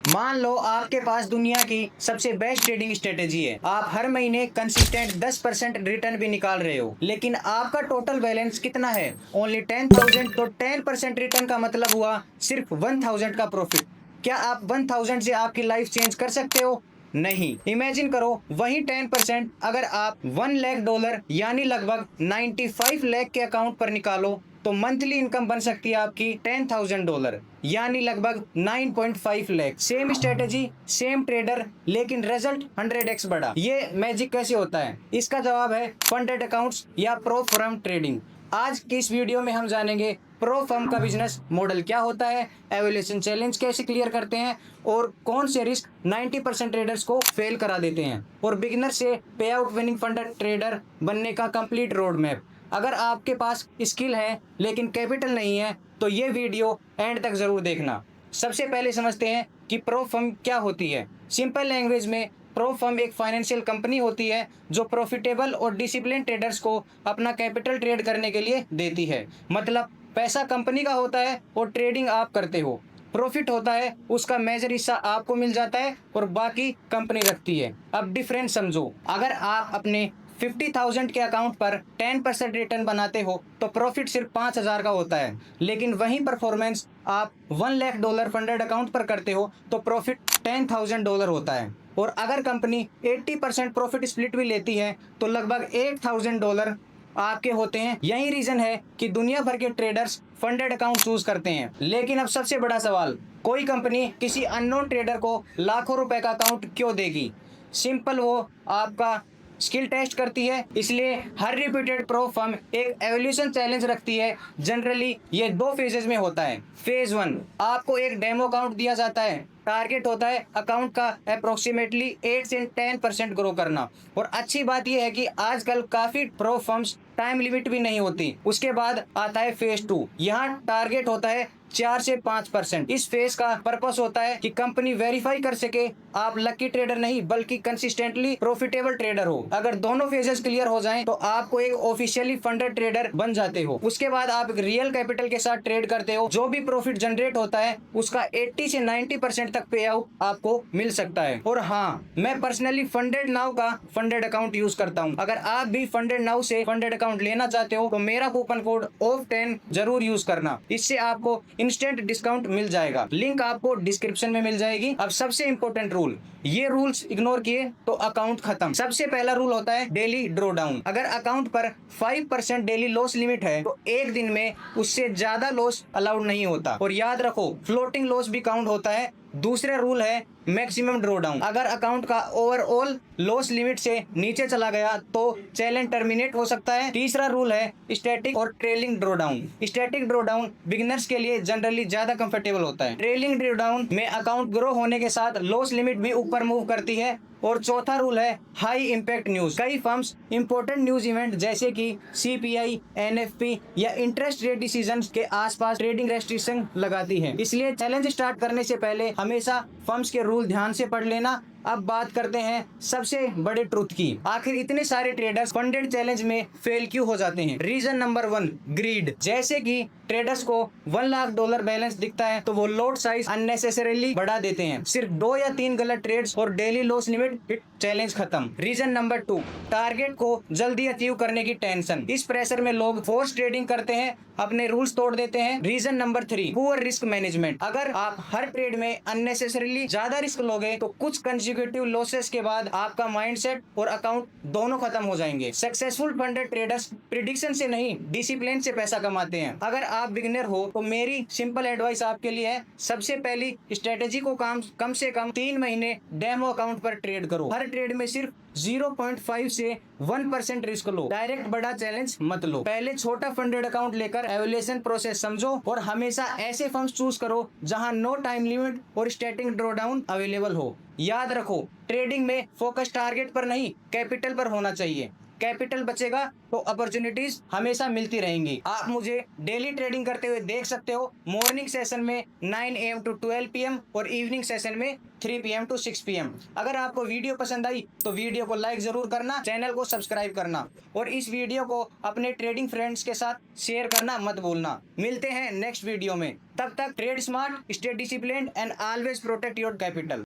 मान लो आपके पास दुनिया की सबसे बेस्ट ट्रेडिंग स्ट्रेटेजी है। आप हर महीने कंसिस्टेंट 10% रिटर्न भी निकाल रहे हो, लेकिन आपका टोटल बैलेंस कितना है? ओनली 10,000। तो 10% रिटर्न का मतलब हुआ सिर्फ 1,000 का प्रॉफिट। क्या आप 1,000 से आपकी लाइफ चेंज कर सकते हो? नहीं। इमेजिन करो, वही 10% अगर आप $1 लाख यानी लगभग 95 लाख के अकाउंट पर निकालो तो मंथली इनकम बन सकती है आपकी $10,000 यानी लगभग 9.5 lakh. Same strategy, same trader, लेकिन रिजल्ट 100x बढ़ा। ये मैजिक कैसे होता है? इसका जवाब है फंडेड अकाउंट्स या प्रो फर्म ट्रेडिंग। आज की इस वीडियो में हम जानेंगे प्रो फर्म का बिजनेस मॉडल क्या होता है, एवोल्यूशन चैलेंज कैसे क्लियर करते हैं और कौन से रिस्क 90% ट्रेडर्स को फेल करा देते हैं, और बिगिनर से पे आउट विनिंग फंडेड ट्रेडर बनने का कंप्लीट रोड मैप। अगर आपके पास स्किल है लेकिन कैपिटल नहीं है तो ये वीडियो एंड तक जरूर देखना। सबसे पहले समझते हैं कि प्रो फर्म क्या होती है। सिंपल लैंग्वेज में प्रो फर्म एक फाइनेंशियल कंपनी होती है जो प्रॉफिटेबल और डिसिप्लिन ट्रेडर्स को अपना कैपिटल ट्रेड करने के लिए देती है। मतलब पैसा कंपनी का होता है और ट्रेडिंग आप करते हो। प्रॉफिट होता है, उसका मेजर हिस्सा आपको मिल जाता है और बाकी कंपनी रखती है। अब डिफरेंस समझो, अगर आप अपने 50,000 के अकाउंट पर 10% रिटर्न बनाते हो तो प्रॉफिट सिर्फ 5,000 का होता है, लेकिन वही परफॉर्मेंस आप $1 लाख फंडेड अकाउंट पर करते हो तो प्रॉफिट $10,000 होता है। और अगर कंपनी 80% प्रॉफिट स्प्लिट भी लेती है तो लगभग $8,000 आपके होते हैं। यही रीजन है कि दुनिया भर के ट्रेडर्स फंडेड अकाउंट चूज करते हैं। लेकिन अब सबसे बड़ा सवाल, कोई कंपनी किसी अननोन ट्रेडर को लाखों रुपए का अकाउंट क्यों देगी? सिंपल, वो आपका स्किल टेस्ट करती है। इसलिए हर रिपीटेड प्रो फर्म एक एवोल्यूशन चैलेंज रखती है। जनरली ये 2 फेजेस में होता है। फेज 1, आपको एक डेमो अकाउंट दिया जाता है। टारगेट होता है अकाउंट का अप्रोक्सीमेटली 8 से 10% ग्रो करना। और अच्छी बात यह है कि आजकल काफी प्रो फर्म्स टाइम लिमिट भी नहीं होती। उसके बाद आता है फेज 2। यहाँ टारगेट होता है 4 से 5%। इस फेज का पर्पस होता है कि कंपनी वेरीफाई कर सके आप लकी ट्रेडर नहीं बल्कि कंसिस्टेंटली प्रॉफिटेबल ट्रेडर हो। अगर दोनों फेजेस क्लियर हो जाएं तो आपको एक ऑफिशियली फंडेड ट्रेडर बन जाते हो। उसके बाद आप एक रियल कैपिटल के साथ ट्रेड करते हो। जो भी प्रॉफिट जनरेट होता है उसका 80 से 90% तक पे आउट आपको मिल सकता है। और हाँ, मैं पर्सनली फंडेड नाउ का फंडेड अकाउंट यूज करता हूँ। अगर आप भी फंडेड नाउ से फंडेड अकाउंट लेना चाहते हो तो मेरा कूपन कोड OFF10 जरूर यूज करना। इससे आपको इंस्टेंट डिस्काउंट मिल जाएगा। लिंक आपको डिस्क्रिप्शन में मिल जाएगी। अब सबसे इंपॉर्टेंट रूल, ये रूल्स इग्नोर किए तो अकाउंट खत्म। सबसे पहला रूल होता है डेली ड्रॉ डाउन। अगर अकाउंट पर 5% डेली लॉस लिमिट है तो एक दिन में उससे ज्यादा लॉस अलाउड नहीं होता। और याद रखो, फ्लोटिंग लॉस भी काउंट होता है। दूसरा रूल है मैक्सिमम ड्रॉ डाउन। अगर अकाउंट का ओवरऑल लॉस लिमिट से नीचे चला गया तो चैलेंज टर्मिनेट हो सकता है। तीसरा रूल है स्टैटिक और trailing draw down. Static draw down beginners के लिए जनरली ज्यादा कंफर्टेबल होता है। ट्रेलिंग ड्रॉ डाउन में अकाउंट ग्रो होने के साथ लॉस लिमिट भी ऊपर मूव करती है। और चौथा रूल है हाई इंपैक्ट न्यूज। कई फर्म्स इंपॉर्टेंट न्यूज इवेंट जैसे कि CPI, NFP या इंटरेस्ट रेट डिसीजन के आसपास ट्रेडिंग रेस्ट्रिक्शन लगाती है। इसलिए चैलेंज स्टार्ट करने से पहले हमेशा फर्म्स के रूल ध्यान से पढ़ लेना। अब बात करते हैं सबसे बड़े ट्रुथ की। आखिर इतने सारे ट्रेडर्स फंडेड चैलेंज में फेल क्यों हो जाते हैं? Reason number 1, greed. जैसे कि ट्रेडर्स को $1 लाख बैलेंस दिखता है तो वो लोड साइज अननेसेसरीली बढ़ा देते हैं। सिर्फ 2 या 3 गलत ट्रेड्स और डेली लॉस लिमिट, चैलेंज खत्म। रीजन नंबर 2, टारगेट को जल्दी अचीव करने की टेंशन। इस प्रेशर में लोग फोर्स ट्रेडिंग करते हैं, अपने रूल्स तोड़ देते हैं। Reason number 3, poor risk management. अगर आप हर ट्रेड में अननेसेसरीली ज्यादा रिस्क लोगे तो कुछ कंसेक्यूटिव लॉसेस के बाद आपका माइंडसेट और अकाउंट दोनों खत्म हो जाएंगे। सक्सेसफुल फंडेड ट्रेडर्स प्रिडिक्शन से नहीं, डिसिप्लिन से पैसा कमाते हैं। अगर आप बिगिनर हो तो मेरी सिंपल एडवाइस आपके लिए है, सबसे पहली स्ट्रेटेजी को कम से कम 3 महीने डेमो अकाउंट पर ट्रेड करो। हर ट्रेड में सिर्फ 0.5 से 1% रिस्क लो। डायरेक्ट बड़ा चैलेंज मत लो। पहले छोटा फंडेड अकाउंट लेकर एवोल्यूशन प्रोसेस समझो और हमेशा ऐसे फर्म्स चूज करो जहां नो टाइम लिमिट और स्टैटिक ड्रॉ डाउन अवेलेबल हो। याद रखो, ट्रेडिंग में फोकस टारगेट पर नहीं, कैपिटल पर होना चाहिए। कैपिटल बचेगा तो अपॉर्चुनिटीज हमेशा मिलती रहेंगी। आप मुझे डेली ट्रेडिंग करते हुए देख सकते हो, मॉर्निंग सेशन में 9 AM to 12 PM और इवनिंग सेशन में 3 PM to 6 PM। अगर आपको वीडियो पसंद आई तो वीडियो को लाइक जरूर करना, चैनल को सब्सक्राइब करना और इस वीडियो को अपने ट्रेडिंग फ्रेंड्स के साथ शेयर करना मत भूलना। मिलते हैं नेक्स्ट वीडियो में, तब तक trade smart, stay disciplined and always protect your capital.